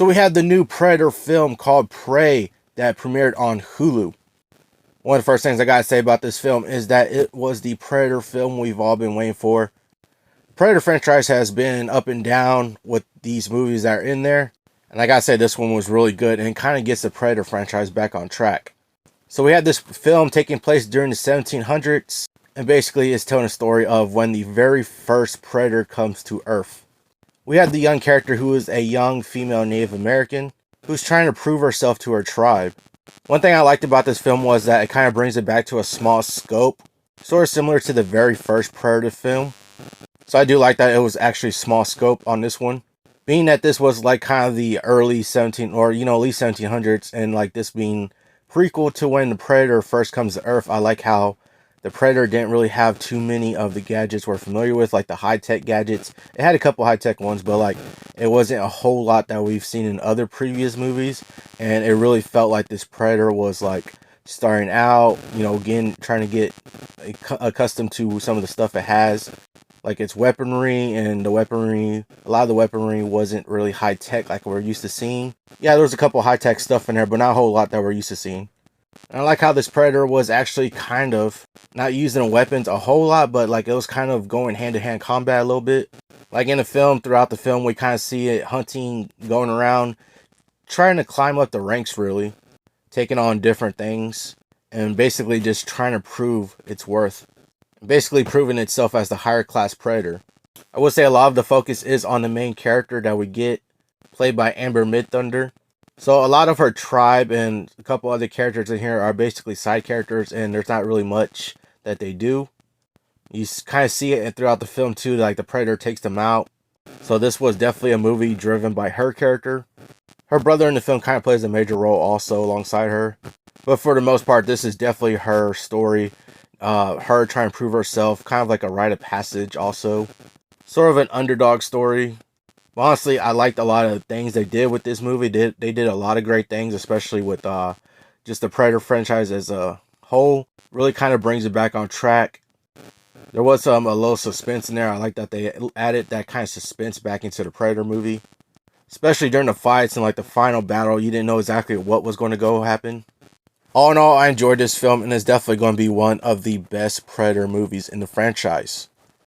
So we have the new Predator film called Prey that premiered on Hulu. One of the first things I gotta say about this film is that it was the Predator film we've all been waiting for. Predator franchise has been up and down with these movies that are in there, and I gotta say this one was really good and kind of gets the Predator franchise back on track. So we had this film taking place during the 1700s, and basically it's telling a story of when the very first Predator comes to Earth. We have the young character who is a young female Native American who's trying to prove herself to her tribe. One thing I liked about this film was that it kind of brings it back to a small scope, sort of similar to the very first Predator film. So I do like that it was actually small scope on this one. Being that this was like kind of the early 17 or at least 1700s, and like this being prequel to when the Predator first comes to Earth, I like how the Predator didn't really have too many of the gadgets we're familiar with, like the high-tech gadgets. It had a couple high-tech ones, but like it wasn't a whole lot that we've seen in other previous movies. And it really felt like this Predator was like starting out, again, trying to get accustomed to some of the stuff it has. Like its weaponry, and a lot of the weaponry wasn't really high-tech like we're used to seeing. Yeah, there was a couple high-tech stuff in there, but not a whole lot that we're used to seeing. And I like how this Predator was actually kind of not using weapons a whole lot, but like it was kind of going hand-to-hand combat a little bit. Like in the film, throughout the film, we kind of see it hunting, going around, trying to climb up the ranks really, taking on different things, and basically just trying to prove its worth. Basically proving itself as the higher class Predator. I would say a lot of the focus is on the main character that we get, played by Amber Midthunder. So a lot of her tribe and a couple other characters in here are basically side characters, and there's not really much that they do. You kind of see it throughout the film too, like the Predator takes them out. So this was definitely a movie driven by her character. Her brother in the film kind of plays a major role also alongside her. But for the most part, this is definitely her story. Her trying to prove herself, kind of like a rite of passage also. Sort of an underdog story. Honestly, I liked a lot of the things they did with this movie. They did a lot of great things, especially with just the Predator franchise as a whole. Really kind of brings it back on track. There was a little suspense in there. I like that they added that kind of suspense back into the Predator movie. Especially during the fights and like the final battle, you didn't know exactly what was going to go happen. All in all, I enjoyed this film, and it's definitely going to be one of the best Predator movies in the franchise.